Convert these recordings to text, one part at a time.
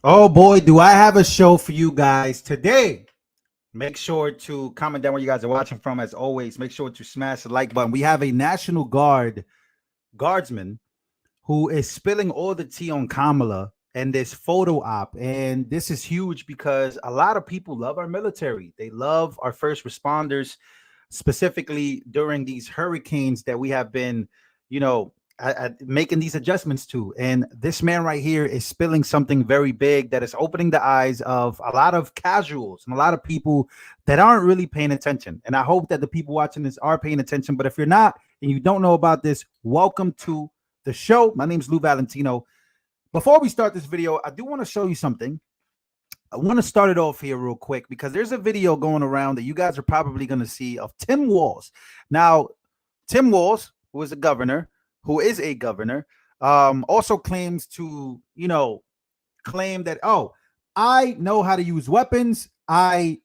Oh boy, do I have a show for you guys today. Make sure to comment down where you guys are watching from. As always, make sure to smash the like button. We have a National Guardsman who is spilling all the tea on Kamala and this photo op. And this is huge because a lot of people love our military. They love our first responders, specifically during these hurricanes that we have been, you know, making these adjustments to. And this man right here is spilling something very big that is opening the eyes of a lot of casuals and a lot of people that aren't really paying attention. And I hope that the people watching this are paying attention. But if you're not and you don't know about this, welcome to the show. My name is Lou Valentino. Before we start this video, I do want to show you something. I want to start it off here real quick because there's a video going around that you guys are probably going to see of Tim Walz. Now, Tim Walz, who is a governor, also claims to, claim that, oh, I know how to use weapons. I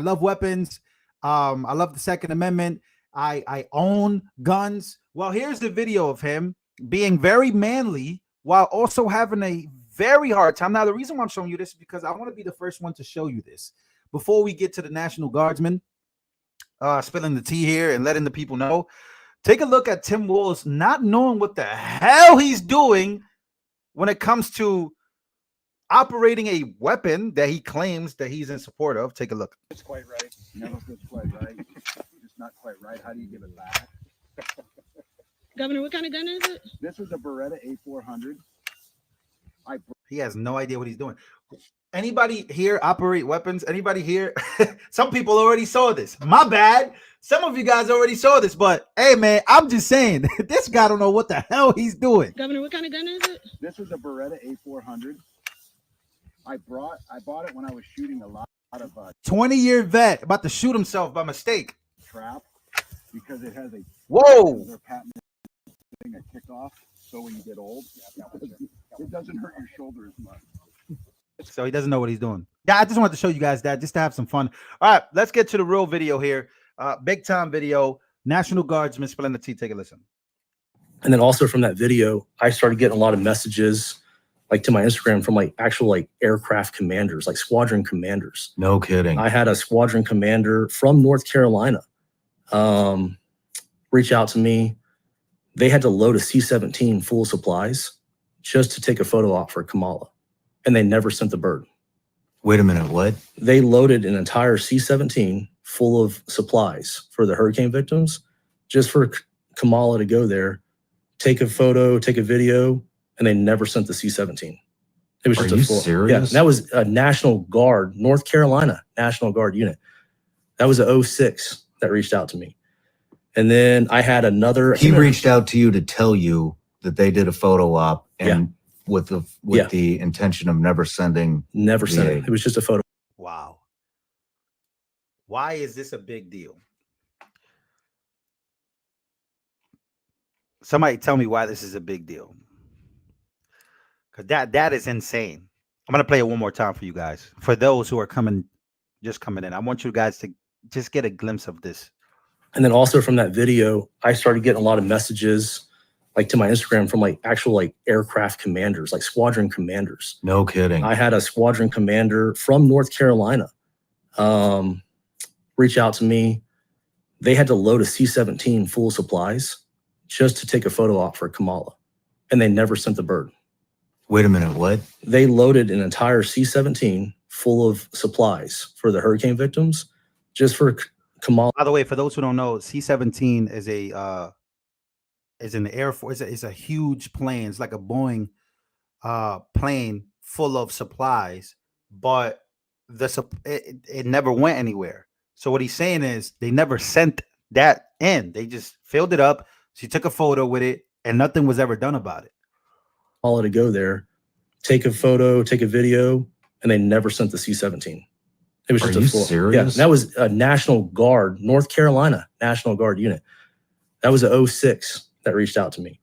love weapons. I love the Second Amendment. I own guns. Well, here's the video of him being very manly while also having a very hard time. Now, the reason why I'm showing you this is because I want to be the first one to show you this before we get to the National Guardsman spilling the tea here and letting the people know. Take a look at Tim Walz not knowing what the hell he's doing when it comes to operating a weapon that he claims that he's in support of. Take a look. It's quite right. Never feels quite right. Just not quite right. How do you give it back? Governor, what kind of gun is it? This is a Beretta A400. He has no idea what he's doing. Anybody here operate weapons? Anybody here? Some people already saw this. My bad. Some of you guys already saw this, but hey, man, I'm just saying this guy don't know what the hell he's doing. Governor, what kind of gun is it? This is a Beretta A400. I bought it when I was shooting a lot of 20-year vet about to shoot himself by mistake. Trap because it has a patent thing a kickoff. So when you get old, it doesn't hurt your shoulder as much. So he doesn't know what he's doing. Yeah, I just wanted to show you guys that just to have some fun. All right, let's get to the real video here. Big time video. National Guardsman spilling the tea. Take a listen. And then also from that video, I started getting a lot of messages like to my Instagram from actual aircraft commanders, like squadron commanders. No kidding. I had a squadron commander from North Carolina reach out to me. They had to load a C-17 full of supplies just to take a photo op for Kamala. And they never sent the bird. Wait a minute, what? They loaded an entire C-17 full of supplies for the hurricane victims just for Kamala to go there, take a photo, take a video, and they never sent the C-17. It was just a full. Serious? Yeah, that was a National Guard, North Carolina National Guard unit. That was a 06 that reached out to me. And then I had another. He reached out to you to tell you that they did a photo op and with the intention of never sending. Never sent it. It was just a photo. Wow. Why is this a big deal? Somebody tell me why this is a big deal. Because that is insane. I'm going to play it one more time for you guys. For those who are just coming in. I want you guys to just get a glimpse of this. And then also from that video, I started getting a lot of messages like to my Instagram from actual aircraft commanders, like squadron commanders. No kidding. I had a squadron commander from North Carolina reach out to me. They had to load a C-17 full of supplies just to take a photo op for Kamala. And they never sent the bird. Wait a minute, what? They loaded an entire C-17 full of supplies for the hurricane victims just for Kamala. By the way, for those who don't know, C-17 is in the Air Force. It's a huge plane. It's like a Boeing plane full of supplies, but it never went anywhere. So what he's saying is they never sent that in. They just filled it up. She took a photo with it, and nothing was ever done about it. All to go there, take a photo, take a video, and they never sent the C-17. It was just a full. Serious? Yeah, that was a National Guard, North Carolina National Guard unit. That was a 06 that reached out to me.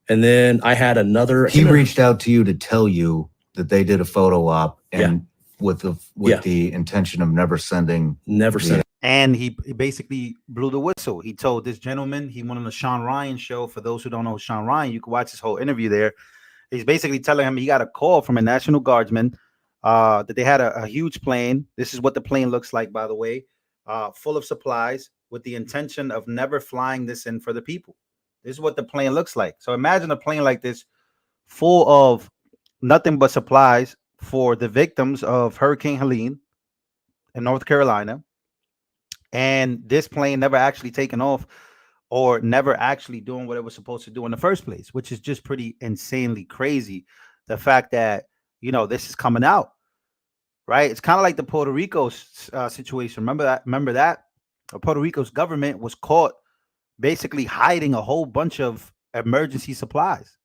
And then I had another. He reached out to you to tell you that they did a photo op and with the intention of never sending. Never sent it. And he basically blew the whistle. He told this gentleman, he went on the Sean Ryan show. For those who don't know Sean Ryan, you can watch this whole interview there. He's basically telling him he got a call from a National Guardsman that they had a huge plane. This is what the plane looks like, by the way, full of supplies with the intention of never flying this in for the people. This is what the plane looks like. So imagine a plane like this full of nothing but supplies for the victims of Hurricane Helene in North Carolina. And this plane never actually taken off or never actually doing what it was supposed to do in the first place, which is just pretty insanely crazy. The fact that, this is coming out, right? It's kind of like the Puerto Rico situation. Remember that? Puerto Rico's government was caught basically hiding a whole bunch of emergency supplies.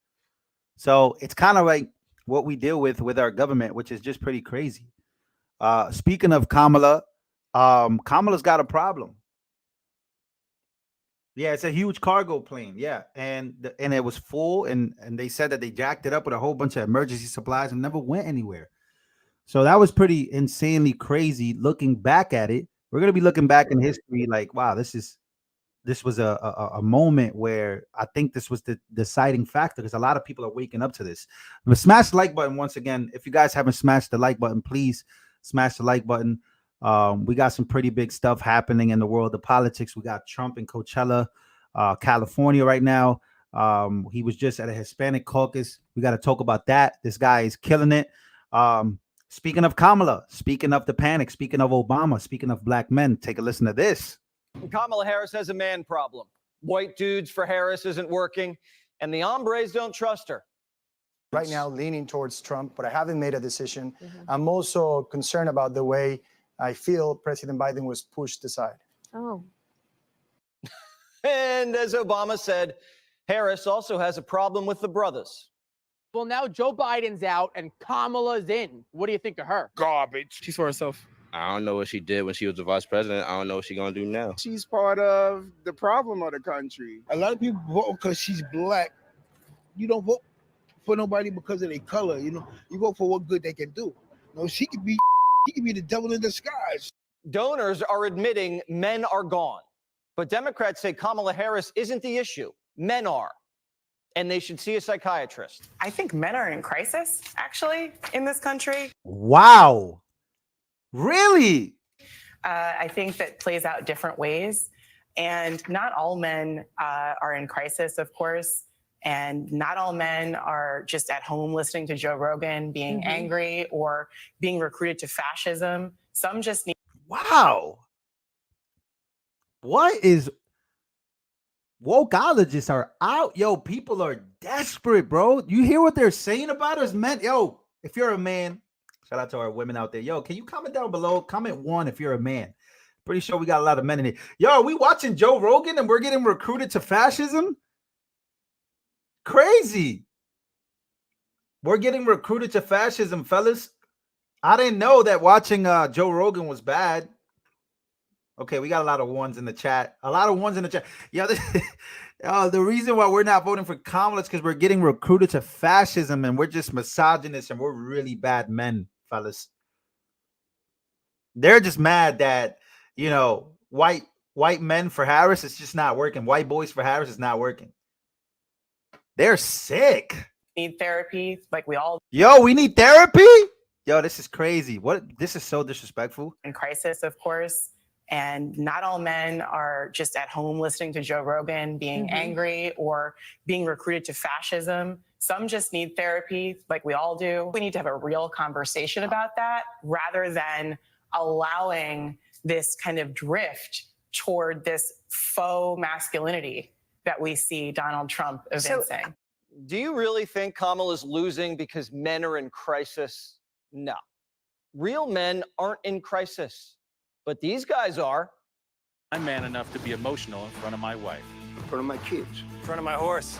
So it's kind of like what we deal with our government, which is just pretty crazy. Speaking of Kamala, Kamala's got a problem. Yeah, it's a huge cargo plane. Yeah, and it was full, and they said that they jacked it up with a whole bunch of emergency supplies and never went anywhere. So that was pretty insanely crazy. Looking back at it, we're gonna be looking back in history like, wow, this was a moment where I think this was the deciding factor, because a lot of people are waking up to this. But smash the like button once again. If you guys haven't smashed the like button, please smash the like button. We got some pretty big stuff happening in the world of politics. We got Trump in Coachella, California right now. He was just at a Hispanic caucus. We got to talk about that. This guy is killing it. Speaking of Kamala, speaking of the panic, speaking of Obama, speaking of black men, take a listen to this. Kamala Harris has a man problem. White dudes for Harris isn't working, and the hombres don't trust her. Right now, leaning towards Trump, but I haven't made a decision. I'm also concerned about the way I feel President Biden was pushed aside. Oh. And as Obama said, Harris also has a problem with the brothers. Well, now Joe Biden's out and Kamala's in. What do you think of her? Garbage. She's for herself. I don't know what she did when she was the vice president. I don't know what she's going to do now. She's part of the problem of the country. A lot of people vote because she's black. You don't vote for nobody because of their color. You vote for what good they can do. She could be the devil in disguise. Donors are admitting men are gone. But Democrats say Kamala Harris isn't the issue. Men are. And they should see a psychiatrist. I think men are in crisis, actually, in this country. Wow. Really? I think that plays out different ways. And not all men are in crisis, of course. And not all men are just at home listening to Joe Rogan, being angry or being recruited to fascism. Some just need. Wow. What is. Wokeologists are out. Yo, people are desperate, bro. You hear what they're saying about us, men? Yo, if you're a man, shout out to our women out there. Yo, can you comment down below? Comment 1 if you're a man. Pretty sure we got a lot of men in here. Yo, are we watching Joe Rogan and we're getting recruited to fascism? Crazy. We're getting recruited to fascism, fellas. I didn't know that watching Joe Rogan was bad. Okay, we got a lot of ones in the chat. Yeah, the reason why we're not voting for Kamala is because we're getting recruited to fascism and we're just misogynists and we're really bad men, fellas. They're just mad that, white men for Harris is just not working. White boys for Harris is not working. They're sick. Need therapy, like we all. Yo, we need therapy? Yo, this is crazy. This is so disrespectful. In crisis, of course. And not all men are just at home listening to Joe Rogan, being angry or being recruited to fascism. Some just need therapy, like we all do. We need to have a real conversation about that rather than allowing this kind of drift toward this faux masculinity that we see Donald Trump evincing. Do you really think Kamala's losing because men are in crisis? No. Real men aren't in crisis. But these guys are. I'm man enough to be emotional in front of my wife. In front of my kids. In front of my horse.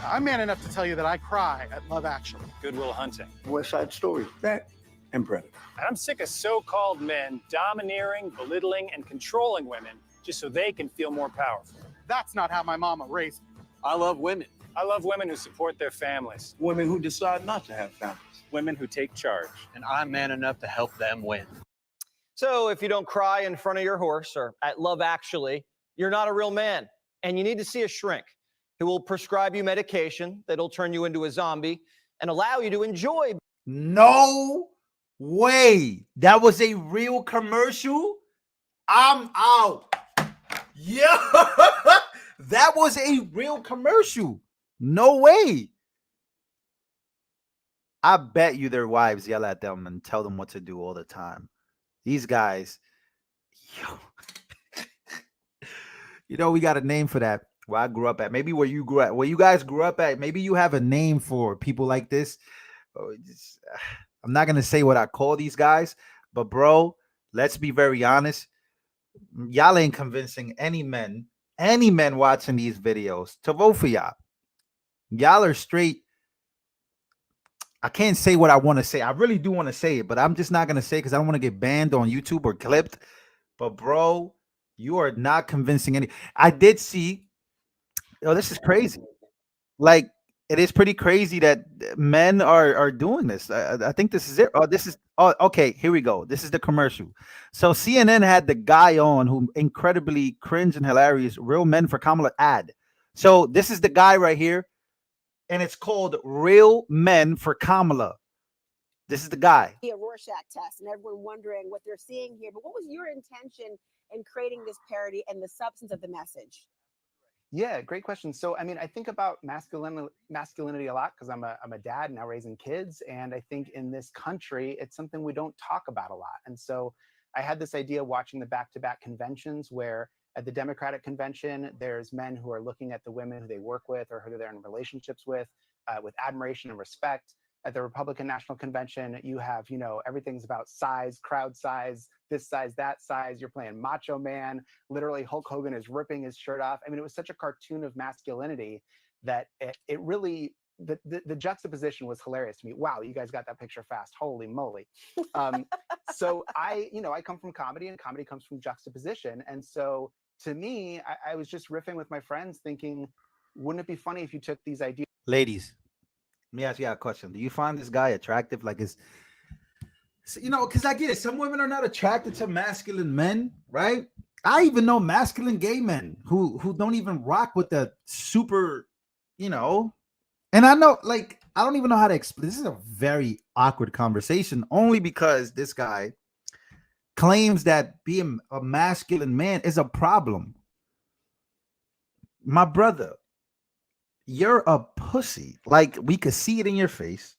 I'm man enough to tell you that I cry at Love Actually. Good Will Hunting. West Side Story. That and Predator. And I'm sick of so-called men domineering, belittling, and controlling women just so they can feel more powerful. That's not how my mama raised me. I love women. I love women who support their families. Women who decide not to have families. Women who take charge. And I'm man enough to help them win. So if you don't cry in front of your horse or at Love Actually, you're not a real man and you need to see a shrink who will prescribe you medication that'll turn you into a zombie and allow you to enjoy. No way. That was a real commercial. I'm out. Yeah. That was a real commercial. No way. I bet you their wives yell at them and tell them what to do all the time. These guys, yo. You know, we got a name for that. Where I grew up at, maybe where you grew up, where you guys grew up at, maybe you have a name for people like this. I'm not gonna say what I call these guys, but bro, let's be very honest. Y'all ain't convincing any men watching these videos to vote for y'all. Y'all are straight. I can't say what I want to say. I really do want to say it, but I'm just not gonna say because I don't want to get banned on YouTube or clipped. But bro, you are not convincing any. I did see. Oh, this is crazy. Like, it is pretty crazy that men are doing this. I think this is it. Oh, this is. Oh, okay. Here we go. This is the commercial. So CNN had the guy on who incredibly cringe and hilarious. Real Men for Kamala ad. So this is the guy right here, and it's called Real Men for Kamala. This is the guy. A Rorschach test, and everyone wondering what they're seeing here. But what was your intention in creating this parody and the substance of the message? Yeah, great question. So, I mean, I think about masculinity a lot because I'm a dad now raising kids. And I think in this country, it's something we don't talk about a lot. And so I had this idea watching the back-to-back conventions where at the Democratic convention, there's men who are looking at the women who they work with or who they're in relationships with admiration and respect. At the Republican National Convention, you have, you know, everything's about size, crowd size, this size, that size. You're playing Macho Man. Literally, Hulk Hogan is ripping his shirt off. I mean, it was such a cartoon of masculinity that it really, the juxtaposition was hilarious to me. Wow, you guys got that picture fast. Holy moly. So I come from comedy, and comedy comes from juxtaposition. And so to me, I was just riffing with my friends thinking, wouldn't it be funny if you took these ideas? Ladies, let me ask you a question. Do you find this guy attractive? Like, because I get it. Some women are not attracted to masculine men, right? I even know masculine gay men who don't even rock with the super, and I know, like, I don't even know how to explain. This is a very awkward conversation only because this guy claims that being a masculine man is a problem. My brother, you're a pussy. Like, we could see it in your face.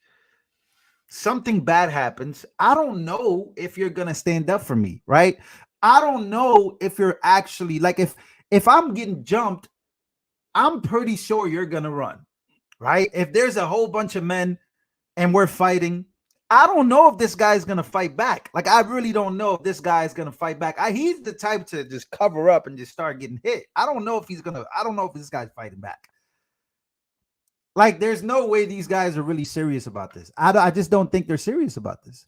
Something bad happens. I don't know if you're gonna stand up for me, right? I don't know if you're actually, like, if I'm getting jumped, I'm pretty sure you're gonna run, right? If there's a whole bunch of men and we're fighting, I don't know if this guy's gonna fight back. Like, I really don't know if this guy's gonna fight back. He's the type to just cover up and just start getting hit. I don't know if this guy's fighting back. Like, there's no way these guys are really serious about this. I just don't think they're serious about this.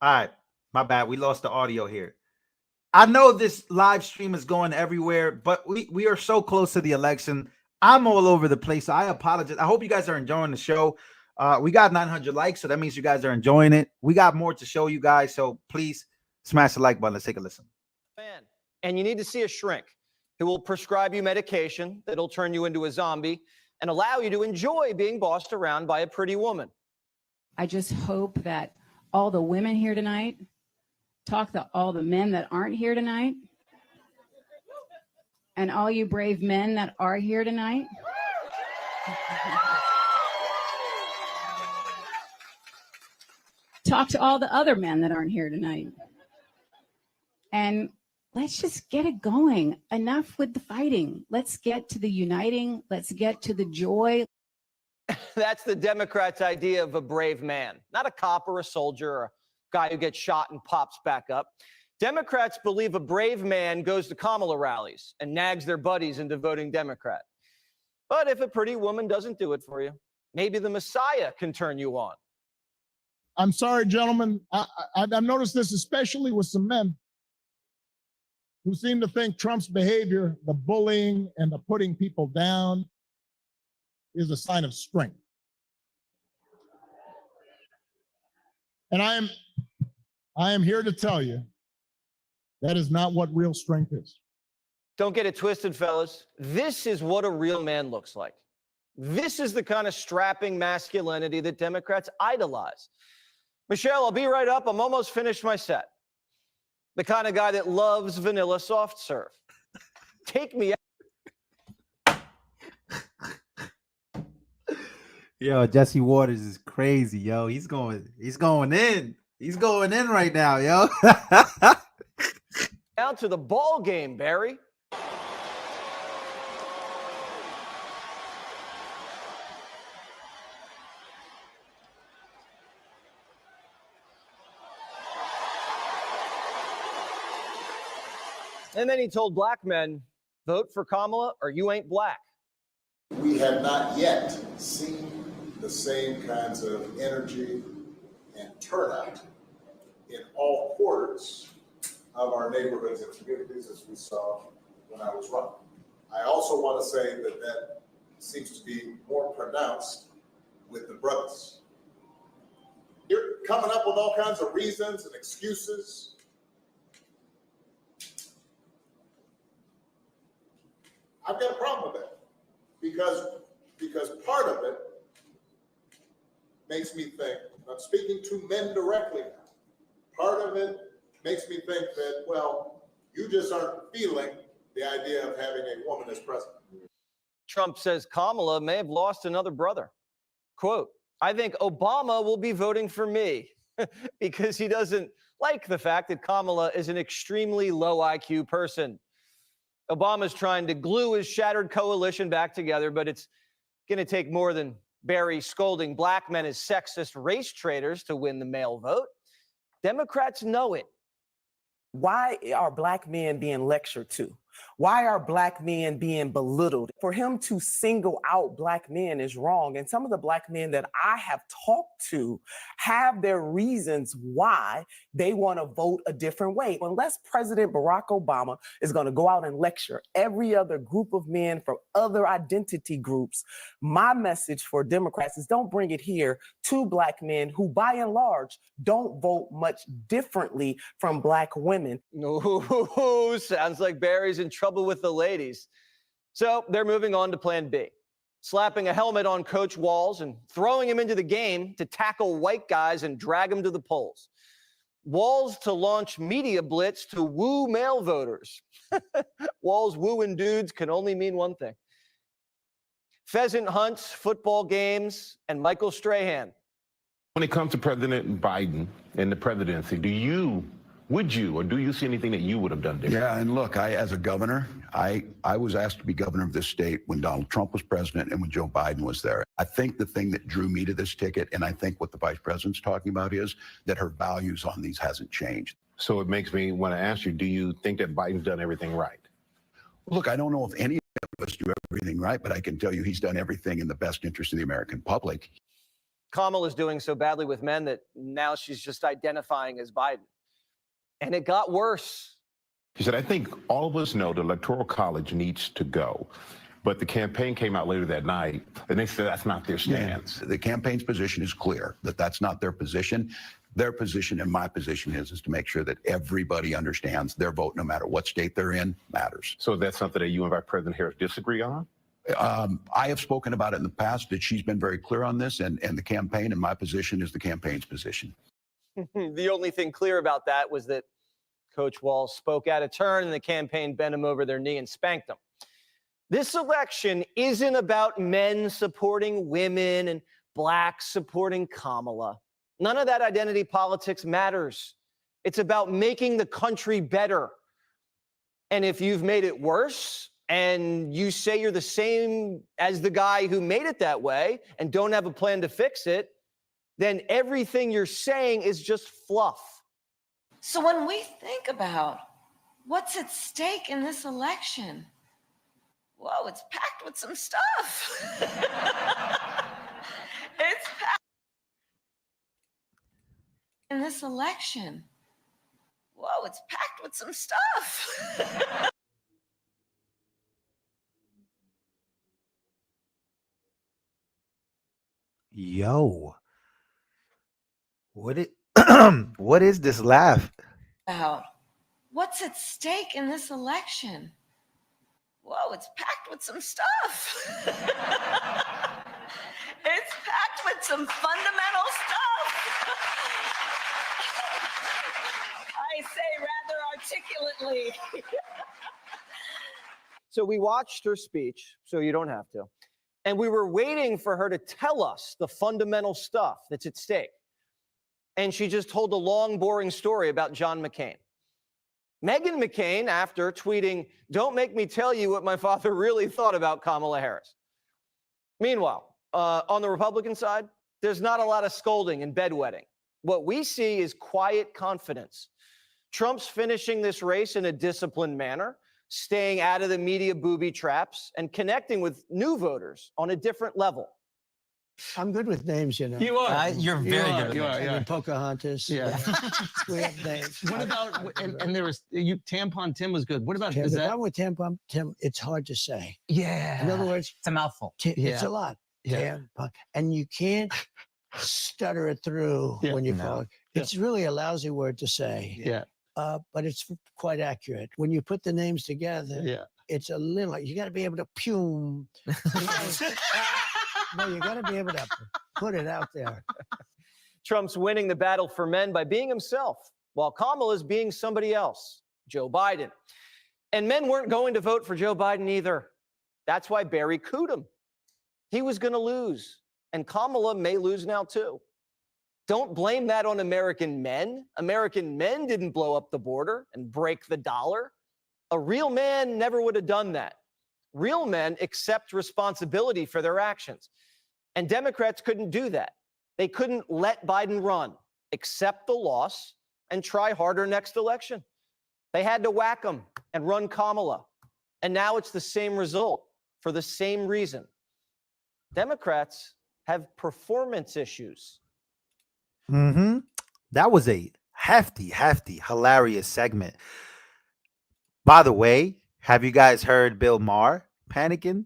All right, my bad. We lost the audio here. I know this live stream is going everywhere, but we are so close to the election. I'm all over the place. So I apologize. I hope you guys are enjoying the show. We got 900 likes, so that means you guys are enjoying it. We got more to show you guys, so please smash the like button. Let's take a listen. And you need to see a shrink who will prescribe you medication that'll turn you into a zombie and allow you to enjoy being bossed around by a pretty woman. I just hope that all the women here tonight talk to all the men that aren't here tonight, and all you brave men that are here tonight. Talk to all the other men that aren't here tonight. And let's just get it going. Enough with the fighting. Let's get to the uniting. Let's get to the joy. That's the Democrats' idea of a brave man, not a cop or a soldier or a guy who gets shot and pops back up. Democrats believe a brave man goes to Kamala rallies and nags their buddies into voting Democrat. But if a pretty woman doesn't do it for you, maybe the Messiah can turn you on. I'm sorry, gentlemen. I've noticed this especially with some men who seem to think Trump's behavior, the bullying and the putting people down, is a sign of strength. And I am here to tell you that is not what real strength is. Don't get it twisted, fellas. This is what a real man looks like. This is the kind of strapping masculinity that Democrats idolize. Michelle, I'll be right up. I'm almost finished my set. The kind of guy that loves vanilla soft serve. Take me out. Yo, Jesse Waters is crazy, yo. He's going in. He's going in right now, yo. Down to the ball game, Barry. And then he told black men, vote for Kamala or you ain't black. We have not yet seen the same kinds of energy and turnout in all quarters of our neighborhoods and communities as we saw when I was running. I also want to say that that seems to be more pronounced with the brothers. You're coming up with all kinds of reasons and excuses. I've got a problem with that because part of it makes me think, I'm speaking to men directly now, part of it makes me think that, well, you just aren't feeling the idea of having a woman as president. Trump says Kamala may have lost another brother. Quote, I think Obama will be voting for me because he doesn't like the fact that Kamala is an extremely low IQ person. Obama's trying to glue his shattered coalition back together, but it's going to take more than Barry scolding black men as sexist race traitors to win the male vote. Democrats know it. Why are black men being lectured to? Why are black men being belittled? For him to single out black men is wrong. And some of the black men that I have talked to have their reasons why they want to vote a different way. Unless President Barack Obama is going to go out and lecture every other group of men from other identity groups, my message for Democrats is don't bring it here to black men who, by and large, don't vote much differently from black women. Ooh, sounds like Barry's in trouble with the ladies. So they're moving on to plan B, slapping a helmet on Coach Walz and throwing him into the game to tackle white guys and drag them to the polls. Walz to launch media blitz to woo male voters. Walz wooing dudes can only mean one thing. Pheasant hunts, football games, and Michael Strahan. When it comes to President Biden and the presidency, would you or do you see anything that you would have done different? Yeah, and look, as a governor, I was asked to be governor of this state when Donald Trump was president and when Joe Biden was there. I think the thing that drew me to this ticket, and I think what the vice president's talking about, is that her values on these hasn't changed. So it makes me want to ask you, do you think that Biden's done everything right? Look, I don't know if any of us do everything right, but I can tell you he's done everything in the best interest of the American public. Kamala's doing so badly with men that now she's just identifying as Biden. And it got worse. He said, I think all of us know the Electoral College needs to go. But the campaign came out later that night, and they said that's not their stance. Yeah, the campaign's position is clear, that that's not their position. Their position and my position is to make sure that everybody understands their vote, no matter what state they're in, matters. So that's something that you and Vice President Harris disagree on? I have spoken about it in the past, that she's been very clear on this, and the campaign, and my position is the campaign's position. The only thing clear about that was that Coach Walz spoke out of turn and the campaign bent him over their knee and spanked him. This election isn't about men supporting women and blacks supporting Kamala. None of that identity politics matters. It's about making the country better. And if you've made it worse and you say you're the same as the guy who made it that way and don't have a plan to fix it, then everything you're saying is just fluff. So when we think about what's at stake in this election, whoa, it's packed with some stuff. It's packed in this election. Whoa, it's packed with some stuff. Yo. What is this laugh? About what's at stake in this election. Whoa, it's packed with some stuff. It's packed with some fundamental stuff. I say rather articulately. So we watched her speech, so you don't have to. And we were waiting for her to tell us the fundamental stuff that's at stake. And she just told a long, boring story about John McCain. Meghan McCain, after tweeting, "Don't make me tell you what my father really thought about Kamala Harris." Meanwhile, on the Republican side, there's not a lot of scolding and bedwetting. What we see is quiet confidence. Trump's finishing this race in a disciplined manner, staying out of the media booby traps, and connecting with new voters on a different level. I'm good with names, you know. You are. You're very good. You are. I mean, Pocahontas. Yeah. We have names. What about and there was Tampon Tim was good. What about Tim, is the that? problem with Tampon Tim, it's hard to say. Yeah. In other words, it's a mouthful. It's a lot. Yeah. Tampon, and you can't stutter it through when you call it. It's really a lousy word to say. Yeah. But it's quite accurate. When you put the names together, it's a little, you got to be able to pume. No, you got to be able to put it out there. Trump's winning the battle for men by being himself, while Kamala's being somebody else, Joe Biden. And men weren't going to vote for Joe Biden either. That's why Barry cooed him. He was going to lose, and Kamala may lose now too. Don't blame that on American men. American men didn't blow up the border and break the dollar. A real man never would have done that. Real men accept responsibility for their actions. And Democrats couldn't do that. They couldn't let Biden run, accept the loss, and try harder next election. They had to whack him and run Kamala. And now it's the same result for the same reason. Democrats have performance issues. That was a hefty, hilarious segment. By the way, have you guys heard Bill Maher panicking?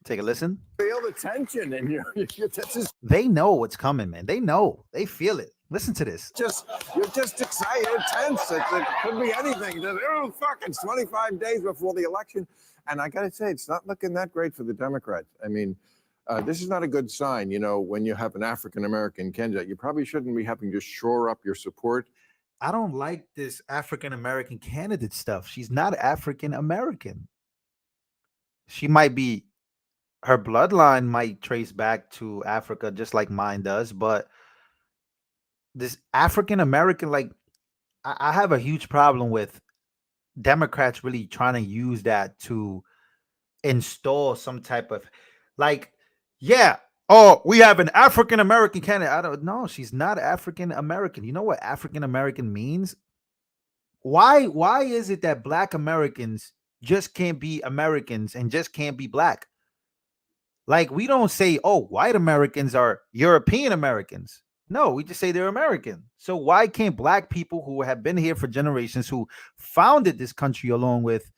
Take a listen. Feel the tension and you're just They know what's coming, man. They know. They feel it. Listen to this. you're just excited, tense. It could be anything. Oh, fuck, it's 25 days before the election. And I got to say, it's not looking that great for the Democrats. I mean, this is not a good sign. You know, when you have an African-American candidate, you probably shouldn't be having to shore up your support. I don't like this African-American candidate stuff. She's not African-American. She might be, her bloodline might trace back to Africa just like mine does, but this African-American, like, I have a huge problem with Democrats really trying to use that to install some type of, like, yeah, oh, we have an African-American candidate. I don't know. She's not African-American. You know what African-American means? Why is it that Black Americans just can't be Americans and just can't be Black? Like, we don't say, oh, white Americans are European Americans. No, we just say they're American. So why can't Black people who have been here for generations, who founded this country along with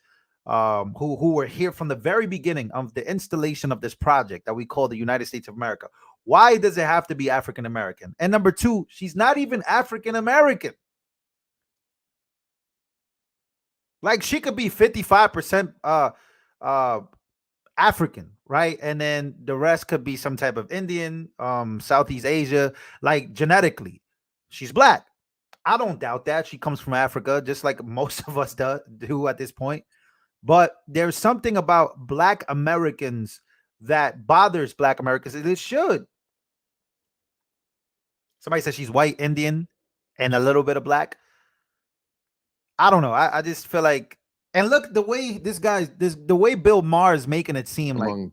who were here from the very beginning of the installation of this project that we call the United States of America, why does it have to be African American? And number two, she's not even African American. Like, she could be 55% African, right? And then the rest could be some type of Indian, Southeast Asia, like genetically. She's Black. I don't doubt that. She comes from Africa, just like most of us do at this point. But there's something about Black Americans that bothers Black Americans, and it should. Somebody says she's white, Indian, and a little bit of Black. I don't know. I just feel like, and look, the way the way Bill Maher is making it seem like,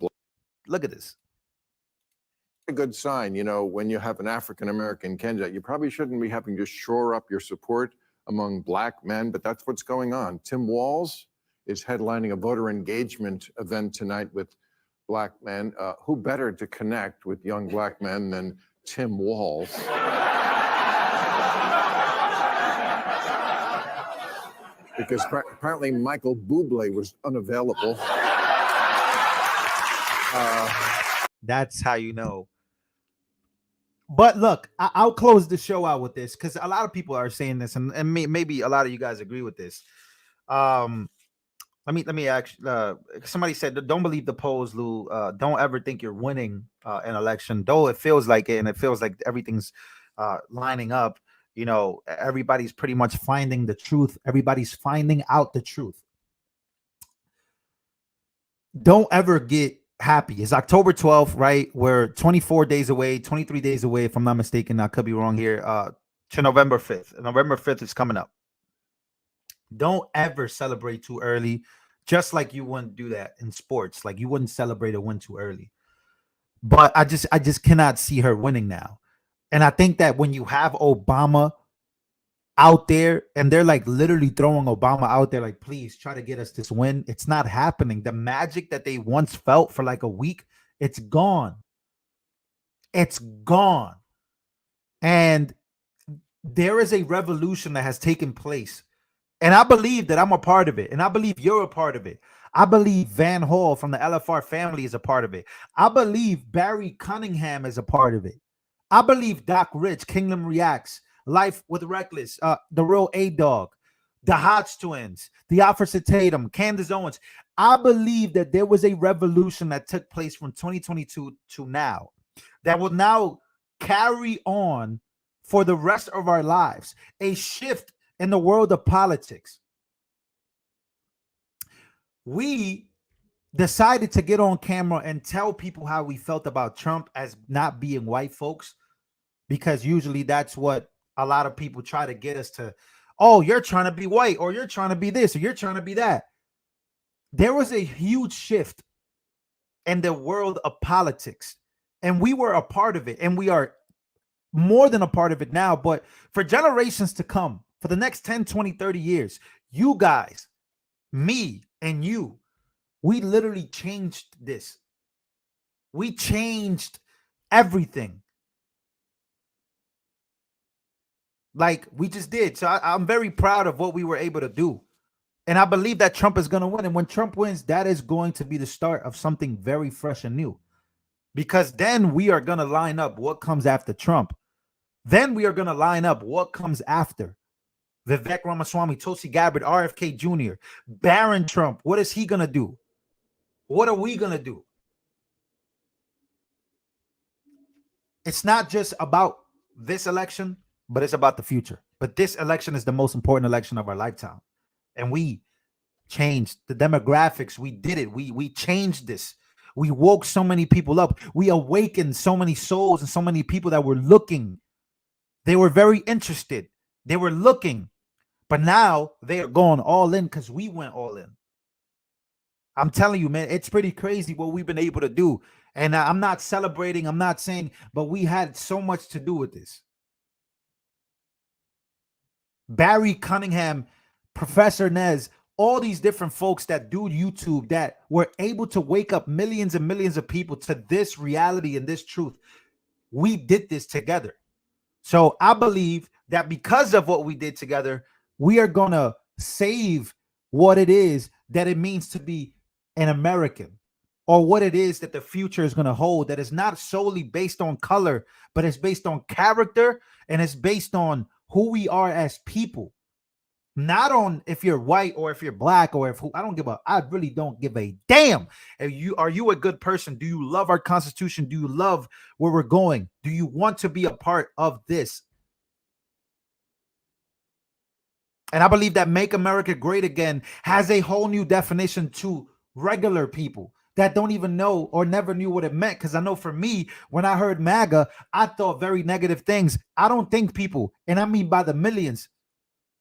look at this. A good sign, you know, when you have an African-American candidate, you probably shouldn't be having to shore up your support among Black men, but that's what's going on. Tim Walz is headlining a voter engagement event tonight with Black men. Who better to connect with young Black men than Tim Walz? Because apparently Michael Bublé was unavailable. That's how you know. But look, I'll close the show out with this because a lot of people are saying this, and maybe a lot of you guys agree with this. let me actually. Somebody said, "Don't believe the polls, Lou. Don't ever think you're winning an election, though it feels like it, and it feels like everything's lining up. You know, everybody's pretty much finding the truth. Everybody's finding out the truth. Don't ever get happy. It's October 12th, right? We're 24 days away, 23 days away, if I'm not mistaken. I could be wrong here. To November 5th. November 5th is coming up. Don't ever celebrate too early, just like you wouldn't do that in sports. Like you wouldn't celebrate a win too early. But I just cannot see her winning now. And I think that when you have Obama out there and they're like literally throwing Obama out there, like, please try to get us this win, it's not happening. The magic that they once felt for like a week, it's gone. It's gone. And there is a revolution that has taken place. And I believe that I'm a part of it. And I believe you're a part of it. I believe Van Hall from the LFR family is a part of it. I believe Barry Cunningham is a part of it. I believe Doc Rich, Kingdom Reacts, Life with Reckless, The Real A-Dog, the Hodge Twins, the Officer Tatum, Candace Owens. I believe that there was a revolution that took place from 2022 to now that will now carry on for the rest of our lives. A shift in the world of politics. We decided to get on camera and tell people how we felt about Trump as not being white folks, because usually that's what a lot of people try to get us to. Oh, you're trying to be white, or you're trying to be this, or you're trying to be that. There was a huge shift in the world of politics, and we were a part of it, and we are more than a part of it now. But for generations to come, for the next 10, 20, 30 years, you guys, me and you, we literally changed this. We changed everything. Like we just did. So I'm very proud of what we were able to do. And I believe that Trump is going to win. And when Trump wins, that is going to be the start of something very fresh and new. Because then we are going to line up what comes after Trump. Then we are going to line up what comes after. Vivek Ramaswamy, Tulsi Gabbard, RFK Jr., Barron Trump. What is he going to do? What are we going to do? It's not just about this election, but it's about the future. But this election is the most important election of our lifetime. And we changed the demographics. We did it. We changed this. We woke so many people up. We awakened so many souls and so many people that were looking. They were very interested. They were looking. But now they are going all in because we went all in. I'm telling you, man, it's pretty crazy what we've been able to do. And I'm not celebrating. I'm not saying, but we had so much to do with this. Barry Cunningham, Professor Nez, all these different folks that do YouTube that were able to wake up millions and millions of people to this reality and this truth. We did this together. So I believe that because of what we did together, we are going to save what it is that it means to be an American, or what it is that the future is going to hold, that is not solely based on color, but it's based on character, and it's based on who we are as people. Not on if you're white or if you're black or if who. I really don't give a damn. Are you a good person? Do you love our Constitution? Do you love where we're going? Do you want to be a part of this? And I believe that Make America Great Again has a whole new definition to regular people that don't even know or never knew what it meant. Because I know for me, when I heard MAGA, I thought very negative things. I don't think people, and I mean by the millions,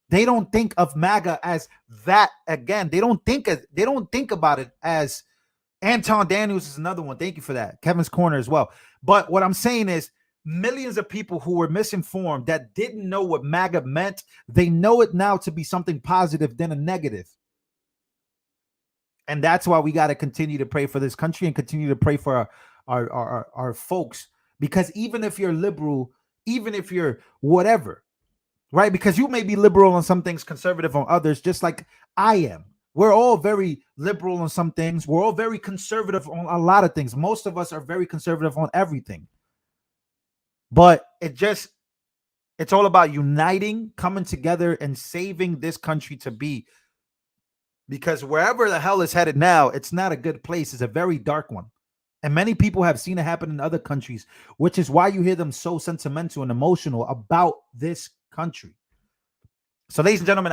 they don't think of MAGA as that again. They don't think about it as Anton Daniels is another one. Thank you for that. Kevin's Corner as well. But what I'm saying is, millions of people who were misinformed that didn't know what MAGA meant, they know it now to be something positive than a negative. And that's why we got to continue to pray for this country and continue to pray for our folks. Because even if you're liberal, even if you're whatever, right? Because you may be liberal on some things, conservative on others, just like I am. We're all very liberal on some things. We're all very conservative on a lot of things. Most of us are very conservative on everything. But it's all about uniting, coming together, and saving this country to be because wherever the hell is headed now, it's not a good place. It's a very dark one. And many people have seen it happen in other countries, which is why you hear them so sentimental and emotional about this country. So, ladies and gentlemen,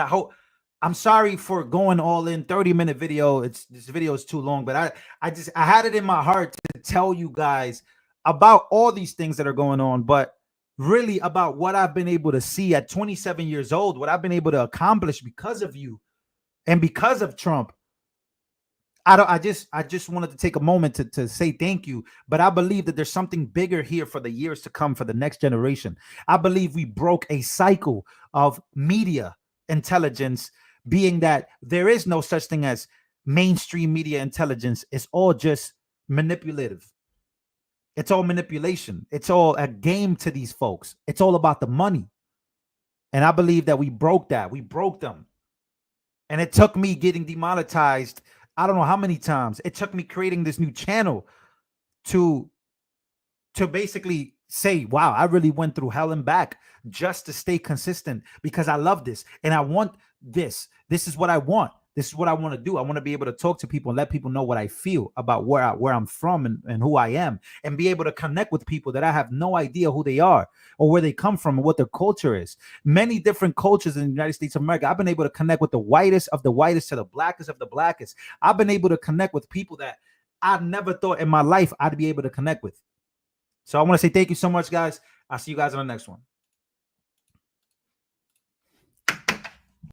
I'm sorry for going all in 30-minute video. This video is too long, but I had it in my heart to tell you guys about all these things that are going on, but really about what I've been able to see at 27 years old, what I've been able to accomplish because of you and because of Trump. I just wanted to take a moment to say thank you, but I believe that there's something bigger here for the years to come for the next generation. I believe we broke a cycle of media intelligence, being that there is no such thing as mainstream media intelligence. It's all just manipulative. It's all manipulation. It's all a game to these folks. It's all about the money. And I believe that we broke that. We broke them. And it took me getting demonetized I don't know how many times. It took me creating this new channel to basically say, wow, I really went through hell and back just to stay consistent because I love this and I want this. This is what I want. This is what I want to do. I want to be able to talk to people and let people know what I feel about where I'm from and who I am, and be able to connect with people that I have no idea who they are or where they come from and what their culture is. Many different cultures in the United States of America. I've been able to connect with the whitest of the whitest to the blackest of the blackest. I've been able to connect with people that I never thought in my life I'd be able to connect with. So I want to say thank you so much, guys. I'll see you guys on the next one.